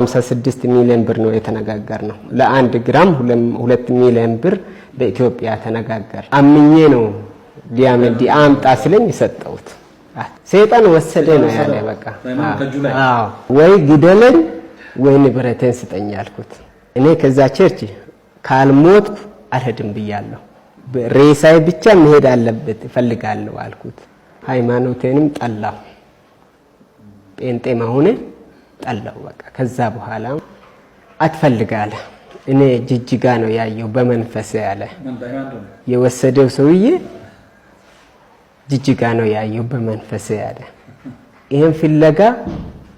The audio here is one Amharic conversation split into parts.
56 ሚሊዮን ብር ነው የተነጋገርነው። ለአንድ ግራም 2 ሚሊዮን ብር በኢትዮጵያ ተነጋገር። አምኜ ነው ዲያመንዲ አምጣ ስለኝ ሰጠሁት። ሰይጣን ወሰደ ነው ያለ። በቃ አዎ ወይ ግደለኝ ወይ ንብረቴን ስጠኝ አልኩት። እኔ ከዛ ቸርች ካልሞትኩ አልሄድም ብያለሁ። ሬሳይ ብቻ መሄድ አለበት እፈልጋለሁ አልኩት። ሃይማኖቴንም ጠላሁ፣ ጴንጤ መሆኔ ጠላሁ። በቃ ከዛ በኋላ አትፈልጋለ። እኔ ጅጅጋ ነው ያየው በመንፈስ ያለ የወሰደው ሰውዬ ጅጅጋ ነው ያየው በመንፈስ ያለ። ይሄን ፍለጋ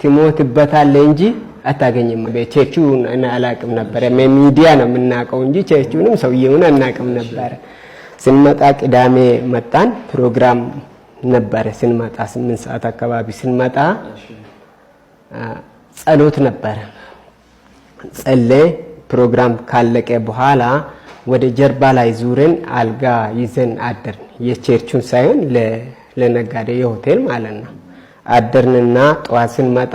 ትሞትበታል እንጂ አታገኝም። በቸርቹን እኔ አላቅም ነበር። ሚዲያ ነው የምናውቀው እንጂ ቸርቹንም ሰውዬውን አናቅም ነበር። ስንመጣ ቅዳሜ መጣን። ፕሮግራም ነበር። ስንመጣ 8 ሰዓት አካባቢ ስንመጣ ጸሎት ነበር። ጸለይ ፕሮግራም ካለቀ በኋላ ወደ ጀርባ ላይ ዙረን አልጋ ይዘን አደርን። የቸርቹን ሳይሆን ለነጋዴ የሆቴል ማለት ነው። አደርንና ጠዋት ስንመጣ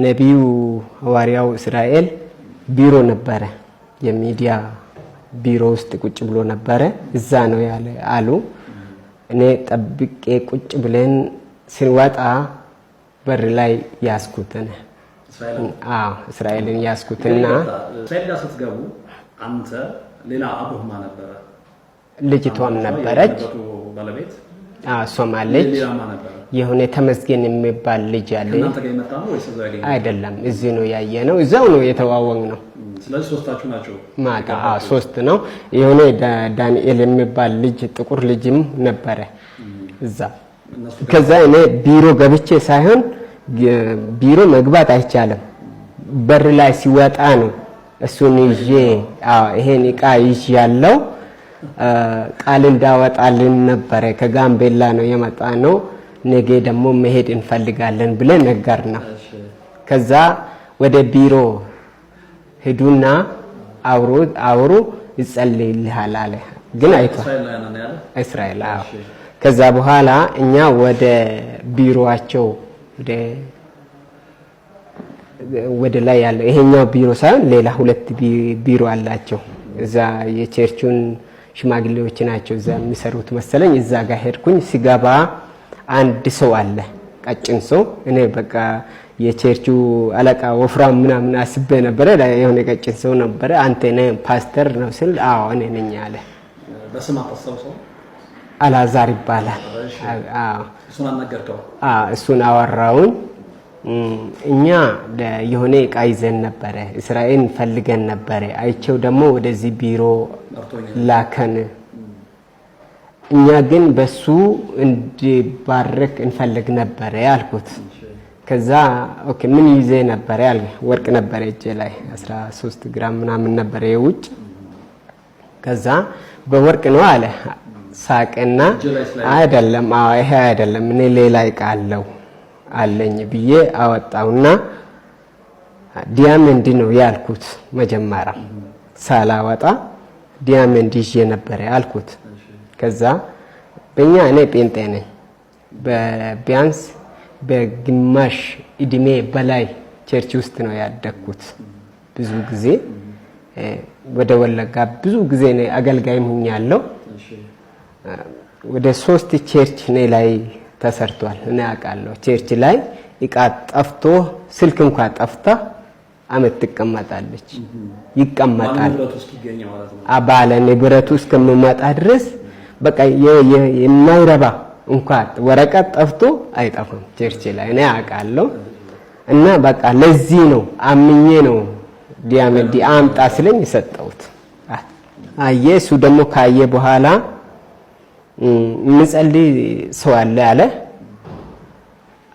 ነቢዩ ሐዋርያው እስራኤል ቢሮ ነበረ። የሚዲያ ቢሮ ውስጥ ቁጭ ብሎ ነበረ። እዛ ነው ያለ አሉ። እኔ ጠብቄ ቁጭ ብለን ስንወጣ በር ላይ ያስኩትን እስራኤልን ያስኩትና እስራኤል ጋር ስትገቡ አንተ ሌላ አብርሃም ነበረ፣ ልጅቷም ነበረች፣ ባለቤት ሶማሌች የሆነ ተመስገን የሚባል ልጅ አለ። እናንተ ጋር የመጣ ነው ወይስ እዛው ያገኘው? አይደለም፣ እዚህ ነው ያየነው፣ እዛው ነው የተዋወቅነው። ስለዚህ ሶስታችሁ ናቸው ማታ? ሶስት ነው። የሆነ ዳንኤል የሚባል ልጅ ጥቁር ልጅም ነበረ እዛ። ከዛ እኔ ቢሮ ገብቼ ሳይሆን ቢሮ መግባት አይቻልም፣ በር ላይ ሲወጣ ነው እሱን ይዤ ይሄን ዕቃ ይዤ ያለው ቃል እንዳወጣልን ነበረ። ከጋምቤላ ነው የመጣ ነው። ነገ ደግሞ መሄድ እንፈልጋለን ብለን ነገርነው። ከዛ ወደ ቢሮ ሄዱና አውሩ ይጸልይልሃል አለ። ግን እስራኤል ከዛ በኋላ እኛ ወደ ቢሮአቸው ወደ ላይ ያለው ይሄኛው ቢሮ ሳይሆን ሌላ 2 ቢሮ አላቸው። እዛ የቸርቹን ሽማግሌዎች ናቸው እዛ የሚሰሩት መሰለኝ። እዛ ጋር ሄድኩኝ። ሲገባ አንድ ሰው አለ፣ ቀጭን ሰው። እኔ በቃ የቸርቹ አለቃ ወፍራም ምናምን አስቤ ነበረ። የሆነ ቀጭን ሰው ነበረ። አንተ ነህ ፓስተር ነው ስል አዎ እኔ ነኝ አለ። በስም አጣሰው አላዛር ይባላል። እሱን አናገርከው? እሱን አወራውኝ። እኛ የሆነ ዕቃ ይዘን ነበረ፣ እስራኤልን ፈልገን ነበረ። አይቸው ደግሞ ወደዚህ ቢሮ ላከን። እኛ ግን በሱ እንዲባረክ እንፈልግ ነበረ ያልኩት። ከዛ ኦኬ ምን ይዘ ነበረ ያለ? ወርቅ ነበረ እጄ ላይ 13 ግራም ምናምን ነበረ የውጭ። ከዛ በወርቅ ነው አለ። ሳቀና አይደለም ይሄ አይደለም እኔ ሌላ ዕቃ አለኝ ብዬ አወጣውና ዲያመንድ ነው ያልኩት። መጀመሪያ ሳላወጣ ዲያመንድ ይዤ ነበረ ያልኩት። ከዛ በእኛ እኔ ጴንጤ ነኝ፣ በቢያንስ በግማሽ እድሜ በላይ ቸርች ውስጥ ነው ያደግኩት። ብዙ ጊዜ ወደ ወለጋ ብዙ ጊዜ ነው አገልጋይም ሆኛለሁ። ወደ 3 ቸርች ነው ላይ ተሰርቷል። እኔ አውቃለሁ። ቸርች ላይ ዕቃ ጠፍቶ ስልክ እንኳን ጠፍታ አመት ትቀመጣለች፣ ይቀመጣል። አባለ ንብረቱ እስከምመጣ ድረስ በቃ የማይረባ እንኳን ወረቀት ጠፍቶ አይጠፋም ቸርች ላይ። እኔ አውቃለሁ። እና በቃ ለዚህ ነው አምኜ ነው ዲያመንዲ አምጣ ስለኝ ሰጠሁት። አየ እሱ ደግሞ ካየ በኋላ ምጸልይ ሰው አለ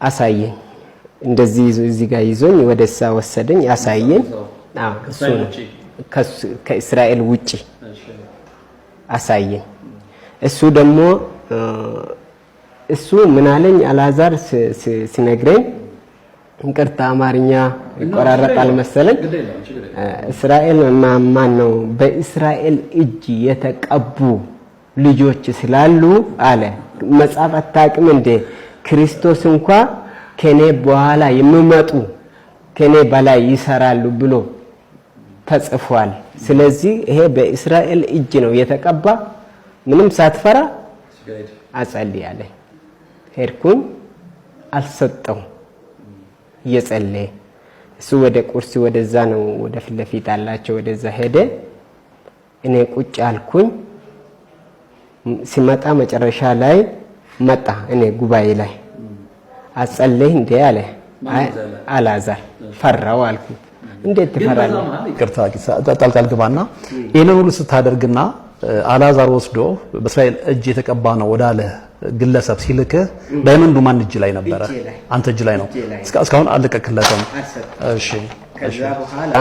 አሳየኝ። እንደዚህ እዚህ ጋር ይዞኝ ወደሳ ወሰደኝ፣ አሳየኝ። እሱ ከእስራኤል ውጪ አሳየኝ። እሱ ደግሞ እሱ ምን አለኝ? አላዛር ሲነግረኝ እንቅርታ አማርኛ ይቆራረጣል መሰለኝ። እስራኤል ማን ነው በእስራኤል እጅ የተቀቡ ልጆች ስላሉ አለ። መጽሐፍ አታውቅም እንደ ክርስቶስ እንኳን ከኔ በኋላ የሚመጡ ከኔ በላይ ይሰራሉ ብሎ ተጽፏል። ስለዚህ ይሄ በእስራኤል እጅ ነው የተቀባ ምንም ሳትፈራ አጸልያለሁ። ሄድኩኝ አልሰጠው እየጸለየ እሱ ወደ ቁርሲ ወደዛ ነው ወደ ፊት ለፊት አላቸው ወደዛ ሄደ። እኔ ቁጭ አልኩኝ። ሲመጣ መጨረሻ ላይ መጣ። እኔ ጉባኤ ላይ አጸለይ እንዴ አለ አልዓዛር። ፈራው አልኩት። እንዴት ትፈራለህ? ይቅርታ ጣልቃ ልግባና ይሄንን ሁሉ ስታደርግና አልዓዛር ወስዶ በእስራኤል እጅ የተቀባ ነው ወዳለ ግለሰብ ሲልክህ ዳይመንዱ ማን እጅ ላይ ነበረ? አንተ እጅ ላይ ነው። እስካሁን አልለቀቅለትም። እሺ ከዛ በኋላ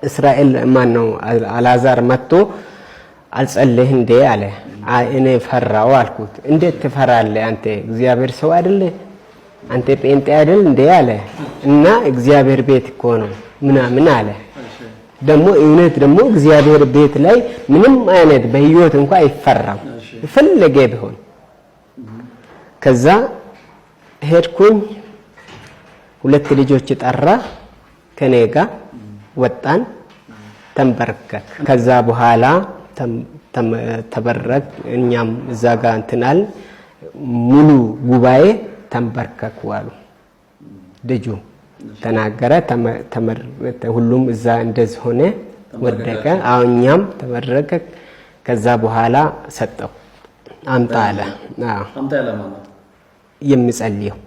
እስራኤል ማን ነው አልዓዛር መጥቶ አልጸለህ እንዴ አለ። እኔ ፈራው አልኩት። እንዴት ትፈራለህ አንተ እግዚአብሔር ሰው አይደለ? አንተ ጴንጤ አይደል እንዴ አለ። እና እግዚአብሔር ቤት እኮ ነው ምናምን አለ። ደግሞ እውነት ደግሞ እግዚአብሔር ቤት ላይ ምንም አይነት በህይወት እንኳን አይፈራም ፈለገ ቢሆን። ከዛ ሄድኩኝ። 2 ልጆች ጠራ ከኔ ጋር ወጣን። ተንበርከክ። ከዛ በኋላ ተበረክ። እኛም እዛ ጋር እንትናል ሙሉ ጉባኤ ተንበርከኩ አሉ። ልጁ ተናገረ። ሁሉም እዛ እንደዚህ ሆነ ወደቀ። እኛም ተበረከ። ከዛ በኋላ ሰጠው አምጣ አለ። አምጣ ያለ ማለት የሚጸልየው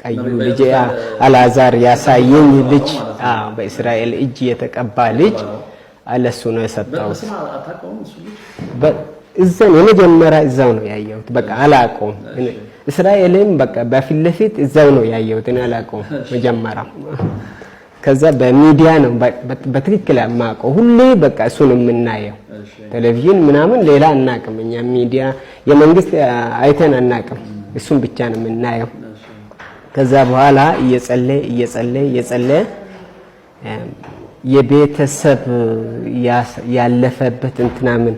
ቀዩ ልጅ አልዓዛር ያሳየኝ ልጅ በእስራኤል እጅ የተቀባ ልጅ አለሱ ነው የሰጠው። እዛን የመጀመሪያ እዛው ነው ያየሁት። በቃ አላውቀውም። እስራኤልም በቃ በፊት ለፊት እዛው ነው ያየሁት። እኔ አላውቀውም መጀመሪያ። ከዛ በሚዲያ ነው በትክክል የማውቀው። ሁሌ በቃ እሱን የምናየው ቴሌቪዥን ምናምን ሌላ አናውቅም። እኛ ሚዲያ የመንግስት አይተን አናውቅም። እሱን ብቻ ነው የምናየው። ከዛ በኋላ እየጸለየ የቤተሰብ ያለፈበት እንትናምን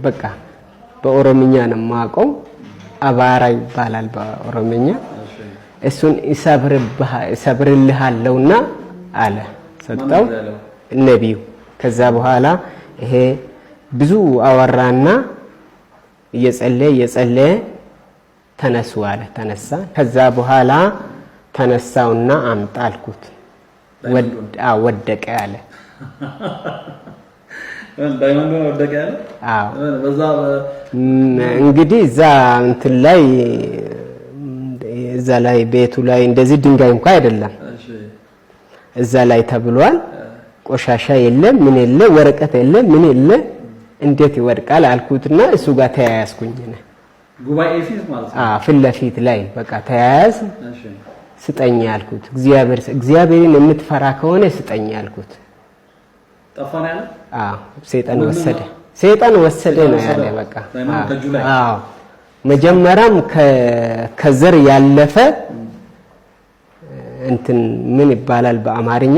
በቃ በኦሮምኛ ነው የማውቀው። አባራ ይባላል በኦሮምኛ። እሱን እሰብርልሃለሁና አለ ሰጠው ነብዩ። ከዛ በኋላ ይሄ ብዙ አወራና እየጸለየ ተነሱ አለ። ተነሳ። ከዛ በኋላ ተነሳውና አምጣ አልኩት። ወደቀ አለ። ዳይመንዱ ወደቀ አለ። በዛ እንግዲህ እዛ እንትን ላይ እዛ ላይ ቤቱ ላይ እንደዚህ ድንጋይ እንኳን አይደለም እዛ ላይ ተብሏል። ቆሻሻ የለም ምን የለ ወረቀት የለም ምን የለ እንዴት ይወድቃል አልኩትና እሱ ጋር ተያያዝኩኝ። ጉባኤ ፊት ማለት ነው። ፊት ለፊት ላይ በቃ ተያያዝ። ስጠኝ አልኩት። እግዚአብሔርን የምትፈራ ከሆነ ስጠኝ አልኩት። ጠፋን ያለ ሰይጣን ወሰደ ነው ያለ። በቃ መጀመሪያም ከዘር ያለፈ እንትን ምን ይባላል በአማርኛ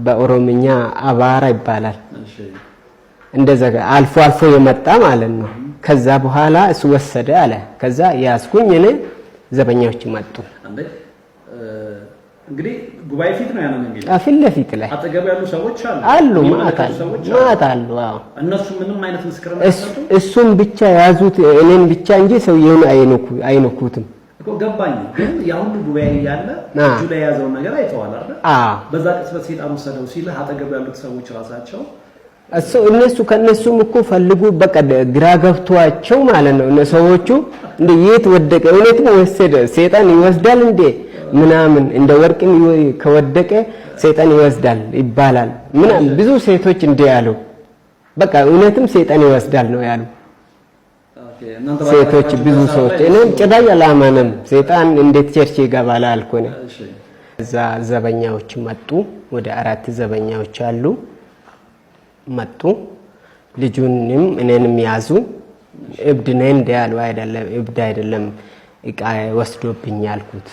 በኦሮምኛ አባራ ይባላል። እንደዛ አልፎ የመጣ ማለት ነው። ከዛ በኋላ እሱ ወሰደ አለ። ከዛ ያስኩኝ እኔ ዘበኛዎች መጡ። እንግዲህ ጉባኤ ፊት ነው ያለው እንግዲህ ፊት ለፊት ላይ አጠገብ ያሉ ሰዎች አሉ ማለት አሉ። እነሱ ምንም አይነት ምስክርነት እሱም ብቻ ያዙት እኔን ብቻ እንጂ ሰውየውን አይነኩትም እኮ ገባኝ። ግን ያ ሁሉ ጉባኤ ያለ እጁ ላይ ያዘው ነገር አይተዋል አይደል? በዛ ቅጽበት ሰይጣን ወሰደው ሲል አጠገብ ያሉት ሰዎች ራሳቸው እነሱ ከነሱም እኮ ፈልጉ በቃ ግራ ገብቷቸው ማለት ነው። ሰዎቹ እንደ የት ወደቀ እውነትም ወሰደ ሰይጣን ይወስዳል እንዴ ምናምን እንደ ወርቅም ከወደቀ ሰይጣን ይወስዳል ይባላል ምናምን ብዙ ሴቶች እንደ ያሉ በቃ እውነትም ሰይጣን ይወስዳል ነው ያሉ ሴቶች ብዙ ሰዎች። እኔም ጭራሽ አላማንም ሰይጣን እንዴት ቸርች ይገባል አልኩኝ። እዛ ዘበኛዎች መጡ። ወደ 4 ዘበኛዎች አሉ መጡ። ልጁንም እኔንም ያዙ። እብድ ነኝ እንደ ያሉ አይደለም እብድ አይደለም እቃ ወስዶብኝ አልኩት።